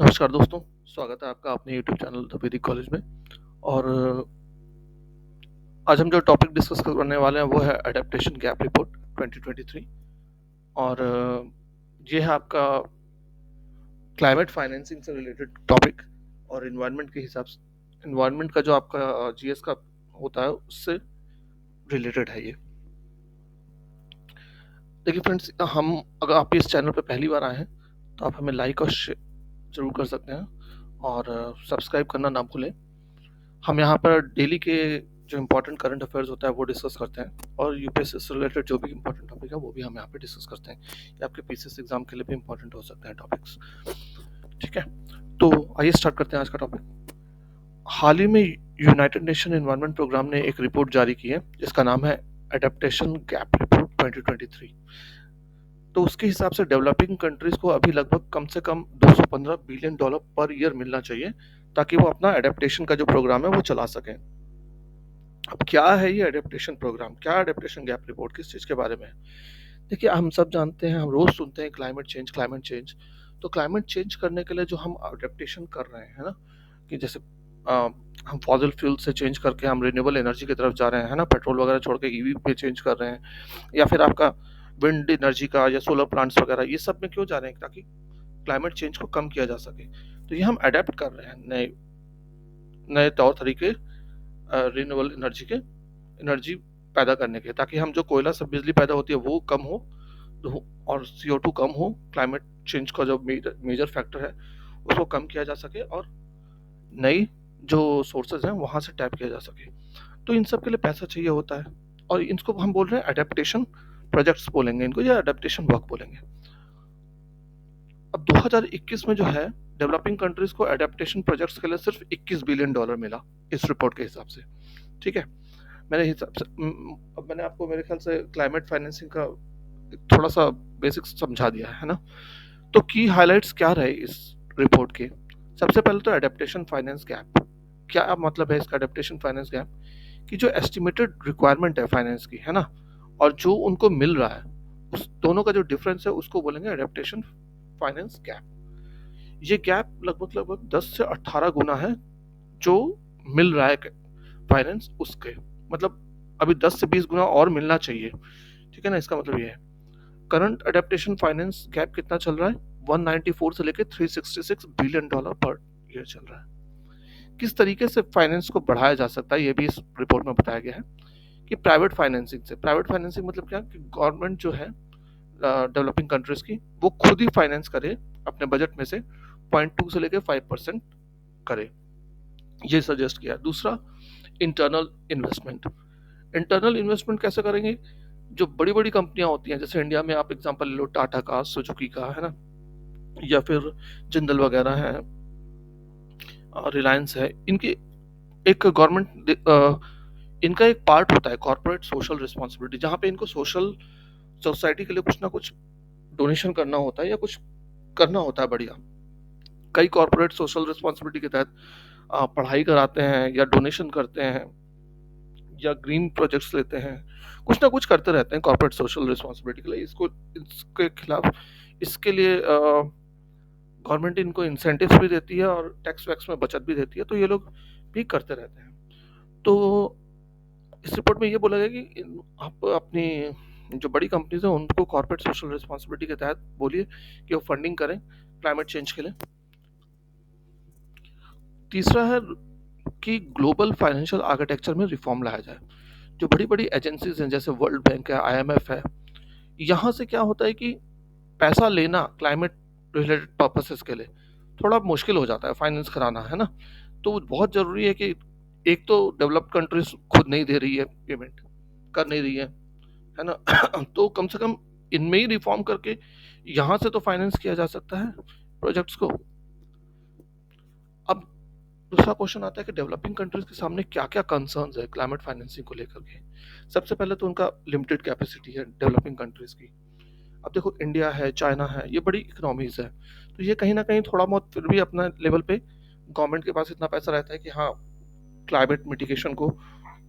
नमस्कार दोस्तों, स्वागत है आपका अपने यूट्यूब चैनल द वैदिक कॉलेज में। और आज हम जो टॉपिक डिस्कस करने वाले हैं वो है एडेप्टेशन गैप रिपोर्ट 2023। और ये है आपका क्लाइमेट फाइनेंसिंग से रिलेटेड टॉपिक। और इन्वायरमेंट के हिसाब से इन्वायरमेंट का जो आपका जीएस का होता है उससे रिलेटेड है ये। देखिए फ्रेंड्स, हम अगर आप इस चैनल पर पहली बार आए हैं तो आप हमें लाइक और शेयर जरूर कर सकते हैं और सब्सक्राइब करना ना भूलें। हम यहाँ पर डेली के जो इम्पोर्टेंट करंट अफेयर्स होता है वो डिस्कस करते हैं, और यूपीएससी से रिलेटेड जो भी इम्पोर्टेंट टॉपिक है वो भी हम यहाँ पे डिस्कस करते हैं। ये आपके पीसीएस एग्जाम के लिए भी इम्पोर्टेंट हो सकते हैं टॉपिक्स। ठीक है, तो आइए स्टार्ट करते हैं आज का टॉपिक। हाल ही में यूनाइटेड नेशन एनवायरनमेंट प्रोग्राम ने एक रिपोर्ट जारी की है जिसका नाम है एडेप्टेशन गैप रिपोर्ट 2023। तो उसके हिसाब से डेवलपिंग कंट्रीज को अभी लगभग कम से कम $215 बिलियन पर ईयर मिलना चाहिए ताकि वो अपना एडेप्टेशन का जो प्रोग्राम है वो चला सकें। अब क्या है ये एडेप्टेशन प्रोग्राम, क्या एडेप्टेशन गैप रिपोर्ट किस चीज़ के बारे में है? देखिए, हम सब जानते हैं, हम रोज सुनते हैं क्लाइमेट चेंज क्लाइमेट चेंज। तो क्लाइमेट चेंज करने के लिए जो हम एडेप्टेशन कर रहे हैं, है ना, कि जैसे हम फॉसिल फ्यूल से चेंज करके हम रिन्यूएबल एनर्जी की तरफ जा रहे हैं, है ना, पेट्रोल वगैरह छोड़ के ईवी पे चेंज कर रहे हैं, या फिर आपका विंड एनर्जी का या सोलर प्लांट्स वगैरह, ये सब में क्यों जा रहे हैं? ताकि क्लाइमेट चेंज को कम किया जा सके। तो ये हम अडेप्ट कर रहे हैं नए नए तौर तरीके रिन्यूएबल एनर्जी के एनर्जी पैदा करने के, ताकि हम जो कोयला से बिजली पैदा होती है वो कम हो, और CO2 कम हो, क्लाइमेट चेंज का जो मेजर फैक्टर है उसको कम किया जा सके, और नई जो सोर्सेज हैं वहां से टैप किया जा सके। तो इन सब के लिए पैसा चाहिए होता है, और इनको हम बोल रहे हैं एडेप्टेशन प्रोजेक्ट्स बोलेंगे इनको, या एडेप्टेशन वर्क बोलेंगे। अब 2021 में जो है डेवलपिंग कंट्रीज को एडेप्टेशन प्रोजेक्ट्स के लिए सिर्फ $21 बिलियन मिला इस रिपोर्ट के हिसाब से। ठीक है, मेरे हिसाब से अब मैंने आपको मेरे ख्याल से क्लाइमेट फाइनेंसिंग का थोड़ा सा बेसिक्स समझा दिया है ना। तो की हाइलाइट्स क्या रहे इस रिपोर्ट के? सबसे पहले तो एडेप्टेशन फाइनेंस गैप। क्या मतलब है इसका एडेप्टेशन फाइनेंस गैप? कि जो एस्टिमेटेड रिक्वायरमेंट है फाइनेंस की, है ना, और जो उनको मिल रहा है, उस दोनों का जो डिफरेंस है उसको बोलेंगे एडेप्टेशन फाइनेंस गैप। ये गैप लगभग लगभग 10 से 18 गुना है जो मिल रहा है फाइनेंस उसके, मतलब अभी 10 से 20 गुना और मिलना चाहिए। ठीक है ना, इसका मतलब ये है। करंट एडेप्टेशन फाइनेंस गैप कितना चल रहा है? 194 से लेकर $366 बिलियन पर ईयर चल रहा है। किस तरीके से फाइनेंस को बढ़ाया जा सकता है ये भी इस रिपोर्ट में बताया गया है कि प्राइवेट फाइनेंसिंग से। प्राइवेट फाइनेंसिंग मतलब क्या, कि गवर्नमेंट जो है डेवलपिंग कंट्रीज की, वो खुद ही फाइनेंस करे अपने बजट में से 0.2 से लेकर 5% करे, ये सजेस्ट किया। दूसरा, इंटरनल इन्वेस्टमेंट। इंटरनल इन्वेस्टमेंट कैसे करेंगे? जो बड़ी बड़ी कंपनियां होती हैं, जैसे इंडिया में आप एग्जांपल ले लो टाटा का, सुजुकी का, है ना, या फिर जिंदल वगैरह है, रिलायंस है, इनकी एक गवर्नमेंट इनका एक पार्ट होता है कॉर्पोरेट सोशल रिस्पॉन्सिबिलिटी, जहाँ पे इनको सोशल सोसाइटी के लिए कुछ ना कुछ डोनेशन करना होता है या कुछ करना होता है बढ़िया। कई कॉर्पोरेट सोशल रिस्पॉन्सिबिलिटी के तहत पढ़ाई कराते हैं या डोनेशन करते हैं या ग्रीन प्रोजेक्ट्स लेते हैं, कुछ ना कुछ करते रहते हैं कॉर्पोरेट सोशल रिस्पॉन्सिबिलिटी के लिए। इसको इसके खिलाफ इसके लिए गवर्नमेंट इनको इंसेंटिव्स भी देती है और टैक्स वैक्स में बचत भी देती है, तो ये लोग भी करते रहते हैं। तो इस रिपोर्ट में ये बोला गया कि आप अपनी जो बड़ी कंपनीज हैं उनको कॉर्पोरेट सोशल रिस्पॉन्सिबिलिटी के तहत बोलिए कि वो फंडिंग करें क्लाइमेट चेंज के लिए। तीसरा है कि ग्लोबल फाइनेंशियल आर्किटेक्चर में रिफॉर्म लाया जाए। जो बड़ी बड़ी एजेंसीज हैं जैसे वर्ल्ड बैंक है, IMF है, यहाँ से क्या होता है कि पैसा लेना क्लाइमेट रिलेटेड पर्पसेस के लिए थोड़ा मुश्किल हो जाता है, फाइनेंस कराना, है ना। तो बहुत ज़रूरी है कि एक तो डेवलप्ड कंट्रीज खुद नहीं दे रही है, पेमेंट कर नहीं रही है ना तो कम से कम इनमें ही रिफॉर्म करके यहाँ से तो फाइनेंस किया जा सकता है प्रोजेक्ट्स को। अब दूसरा क्वेश्चन आता है कि डेवलपिंग कंट्रीज के सामने क्या क्या कंसर्न्स है क्लाइमेट फाइनेंसिंग को लेकर के। सबसे पहले तो उनका लिमिटेड कैपेसिटी है डेवलपिंग कंट्रीज की। अब देखो, इंडिया है, चाइना है, ये बड़ी इकोनॉमीज है, तो ये कहीं ना कहीं थोड़ा बहुत फिर भी अपना लेवल पे गवर्नमेंट के पास इतना पैसा रहता है कि हाँ, क्लाइमेट मिटिगेशन को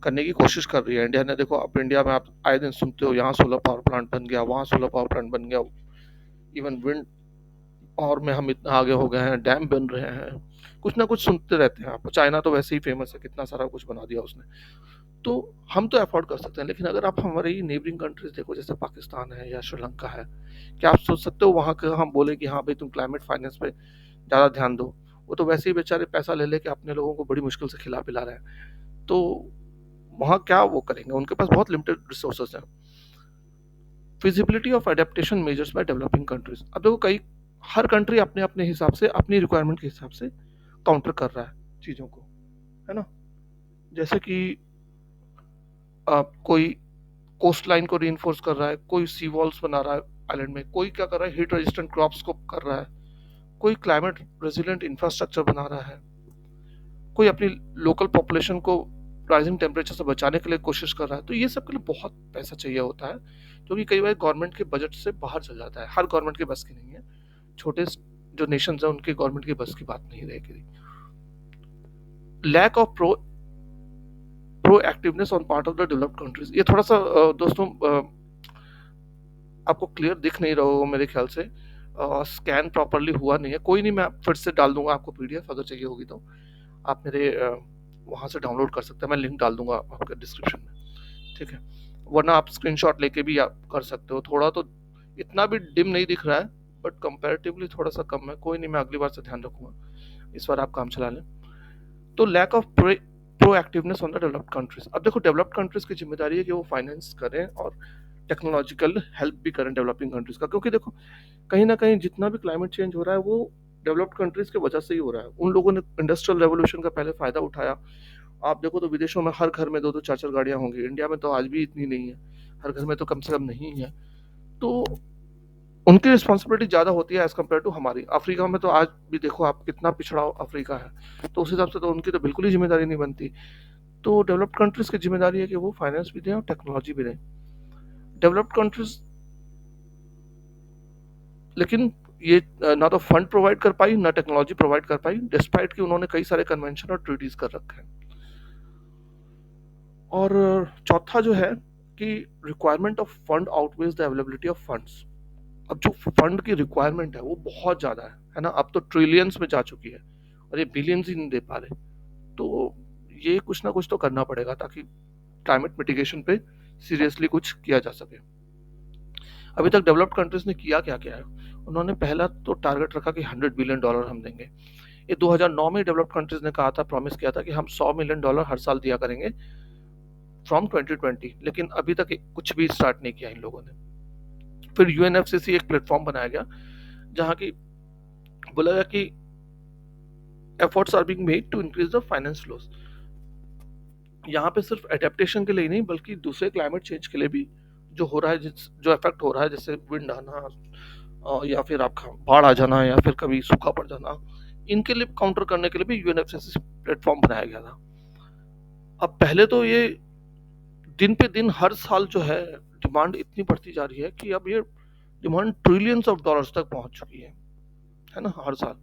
करने की कोशिश कर रही है। इंडिया ने देखो, अब इंडिया में आप आए दिन सुनते हो यहाँ सोलर पावर प्लांट बन गया, वहाँ सोलर पावर प्लांट बन गया, इवन विंड और में हम इतना आगे हो गए हैं, डैम बन रहे हैं, कुछ ना कुछ सुनते रहते हैं आप। चाइना तो वैसे ही फेमस है, कितना सारा कुछ बना दिया उसने। तो हम तो अफोर्ड कर सकते हैं, लेकिन अगर आप हमारी नेबरिंग कंट्रीज देखो, जैसे पाकिस्तान है या श्रीलंका है, क्या आप सोच सकते हो वहाँ का हम बोले कि हाँ भाई तुम क्लाइमेट फाइनेंस पे ज़्यादा ध्यान दो? वो तो वैसे ही बेचारे पैसा ले लेके अपने लोगों को बड़ी मुश्किल से खिला पिला रहे हैं। तो वहाँ क्या वो करेंगे? उनके पास बहुत लिमिटेड रिसोर्सेज हैं। Feasibility of adaptation measures by developing countries. अब देखो, कई हर कंट्री अपने अपने हिसाब से, अपनी रिक्वायरमेंट के हिसाब से काउंटर कर रहा है चीज़ों को, है ना? जैसे कि कोई कोस्ट लाइन को रीइंफोर्स कर रहा है, कोई सी वॉल्स बना रहा है आइलैंड में, कोई क्या कर रहा है, हीट रेजिस्टेंट क्रॉप्स को कर रहा है, कोई क्लाइमेट रेजिलिएंट इंफ्रास्ट्रक्चर बना रहा है, कोई अपनी लोकल पॉपुलेशन को राइजिंग टेम्परेचर से बचाने के लिए कोशिश कर रहा है। तो ये सब के लिए बहुत पैसा चाहिए होता है, जो कि कई बार गवर्नमेंट के बजट से बाहर चल जाता है। हर गवर्नमेंट के बस की नहीं है, छोटे जो नेशन है उनके गवर्नमेंट की बस की बात नहीं रहेगी। Lack of proactiveness on part of the developed countries, ये थोड़ा सा दोस्तों आपको क्लियर दिख नहीं रहा होगा मेरे ख्याल से, स्कैन प्रॉपरली हुआ नहीं है। कोई नहीं, मैं फिर से डाल दूंगा आपको पीडीएफ, अगर चाहिए होगी तो आप मेरे वहाँ से डाउनलोड कर सकते हैं, मैं लिंक डाल दूंगा आपके डिस्क्रिप्शन में, ठीक है? वरना आप स्क्रीनशॉट लेके भी आप कर सकते हो। थोड़ा तो इतना भी डिम नहीं दिख रहा है, बट कंपैरेटिवली थोड़ा सा कम है। कोई नहीं, मैं अगली बार से ध्यान रखूंगा, इस बार आप काम चला लें। तो lack of proactiveness on the developed countries. अब देखो, डेवलप्ड कंट्रीज की जिम्मेदारी है कि वो फाइनेंस करें और टेक्नोलॉजिकल हेल्प भी करें डेवलपिंग कंट्रीज का, क्योंकि देखो कहीं ना कहीं जितना भी क्लाइमेट चेंज हो रहा है वो डेवलप्ड कंट्रीज की वजह से ही हो रहा है। उन लोगों ने इंडस्ट्रियल रेवोल्यूशन का पहले फायदा उठाया। आप देखो तो विदेशों में हर घर में दो दो चार चार गाड़ियां होंगी, इंडिया में तो आज भी इतनी नहीं है, हर घर में तो कम से कम नहीं है। तो उनकी रिस्पॉन्सिबिलिटी ज़्यादा होती है एज कम्पेयर टू हमारी। अफ्रीका में तो आज भी देखो आप कितना पिछड़ा अफ्रीका है, तो उस हिसाब से तो उनकी तो बिल्कुल ही जिम्मेदारी नहीं बनती। तो डेवलप्ड कंट्रीज की जिम्मेदारी है कि वो फाइनेंस भी दें और टेक्नोलॉजी भी दें। डेवलप्ड कंट्रीज लेकिन ये ना तो फंड प्रोवाइड कर पाई, ना टेक्नोलॉजी प्रोवाइड कर पाई, डिस्पाइट कि उन्होंने कई सारे कन्वेंशन और ट्रीटीज कर रखे हैं। और चौथा जो है कि requirement of fund outweighs the availability of funds. अब जो फंड की रिक्वायरमेंट है वो बहुत ज़्यादा है ना? अब तो ट्रिलियंस में जा चुकी है और ये बिलियंस ही नहीं दे पा रहे। तो ये कुछ ना कुछ तो करना पड़ेगा ताकि क्लाइमेट मिटिगेशन पे सीरियसली कुछ किया जा सके। अभी तक डेवलप्ड कंट्रीज ने किया क्या क्या है? उन्होंने पहला तो टारगेट रखा कि $100 बिलियन हम देंगे। ये 2009 में डेवलप्ड कंट्रीज ने कहा था, प्रॉमिस किया था कि हम $100 मिलियन हर साल दिया करेंगे फ्रॉम 2020, लेकिन अभी तक कुछ भी स्टार्ट नहीं किया इन लोगों ने। फिर यूएनएफसीसी एक प्लेटफॉर्म बनाया गया जहां की बोला गया कि efforts are being made to increase the finance flows. यहाँ पे सिर्फ एडेप्टेशन के लिए नहीं बल्कि दूसरे क्लाइमेट चेंज के लिए भी जो हो रहा है, जो इफेक्ट हो रहा है, जैसे विंड आना या फिर आपका बाढ़ आ जाना या फिर कभी सूखा पड़ जाना, इनके लिए काउंटर करने के लिए भी यूएनएफसीसी प्लेटफॉर्म बनाया गया था। अब पहले तो ये दिन पे दिन हर साल जो है डिमांड इतनी बढ़ती जा रही है कि अब ये डिमांड ट्रिलियंस ऑफ डॉलर्स तक पहुंच चुकी है ना, हर साल।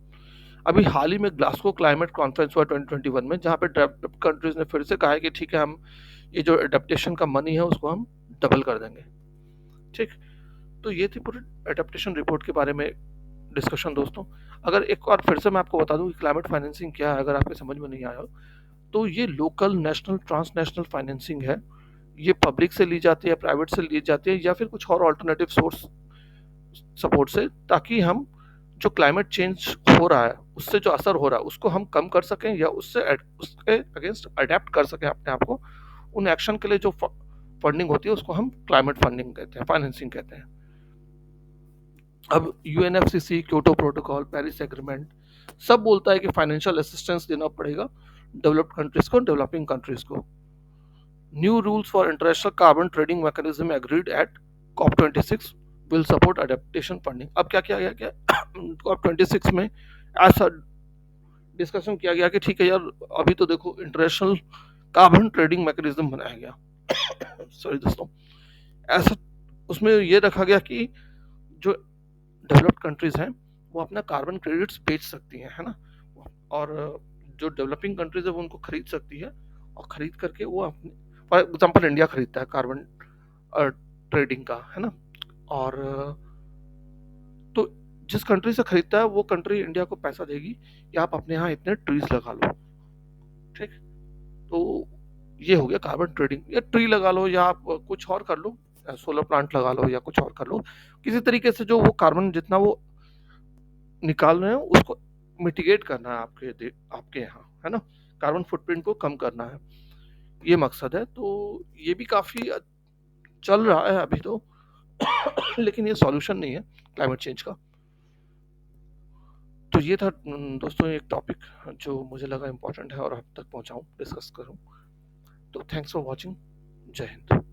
अभी हाल ही में ग्लासगो क्लाइमेट कॉन्फ्रेंस हुआ 2021 में, जहाँ पे डेवलप्ड कंट्रीज ने फिर से कहा है कि ठीक है, हम ये जो एडेप्टेशन का मनी है उसको हम डबल कर देंगे, ठीक। तो ये थी पूरी एडेप्टेशन रिपोर्ट के बारे में डिस्कशन दोस्तों। अगर एक और फिर से मैं आपको बता दूं कि क्लाइमेट फाइनेंसिंग क्या है, अगर आपके समझ में नहीं आया, तो ये लोकल, नेशनल, ट्रांसनेशनल फाइनेंसिंग है। ये पब्लिक से ली जाती है, प्राइवेट से ली जाती है, या फिर कुछ और अल्टरनेटिव सोर्स सपोर्ट से, ताकि हम जो क्लाइमेट चेंज हो रहा है उससे जो असर हो रहा है उसको हम कम कर सकें या उसके अगेंस्ट अडेप्ट कर सकें अपने आप को। उन एक्शन के लिए जो फंडिंग होती है उसको हम क्लाइमेट फंडिंग कहते हैं, फाइनेंसिंग कहते हैं। अब UNFCC, Kyoto protocol, Paris agreement सब बोलता है कि फाइनेंशियल असिस्टेंस देना पड़ेगा डेवलप्ड कंट्रीज को, डेवलपिंग कंट्रीज को। New rules for international carbon trading mechanism agreed at COP26 will support adaptation funding. अब क्या किया गया, क्या COP26 में ऐसा डिस्कशन किया गया कि ठीक है यार, अभी तो देखो इंटरनेशनल कार्बन ट्रेडिंग मैकेनिज्म बनाया गया सॉरी दोस्तों, ऐसा उसमें ये रखा गया कि जो डेवलप्ड कंट्रीज हैं वो अपना कार्बन क्रेडिट्स बेच सकती हैं, है ना, और जो डेवलपिंग कंट्रीज है वो उनको खरीद सकती है, और खरीद करके वो अपने, फॉर एग्जांपल इंडिया खरीदता है कार्बन ट्रेडिंग का, है ना। और तो जिस कंट्री से खरीदता है वो कंट्री इंडिया को पैसा देगी कि आप अपने यहाँ इतने ट्रीज लगा लो, ठीक। तो ये हो गया कार्बन ट्रेडिंग, या ट्री लगा लो या आप कुछ और कर लो, सोलर प्लांट लगा लो या कुछ और कर लो, किसी तरीके से जो वो कार्बन जितना वो निकाल रहे हैं उसको मिटिगेट करना है आपके यहाँ, है ना, कार्बन फुटप्रिंट को कम करना है, ये मकसद है। तो ये भी काफी चल रहा है अभी तो लेकिन ये सॉल्यूशन नहीं है क्लाइमेट चेंज का। तो ये था दोस्तों एक टॉपिक जो मुझे लगा इम्पोर्टेंट है और आप तक पहुंचाऊं, डिस्कस करूं। तो थैंक्स फॉर वॉचिंग। जय हिंद।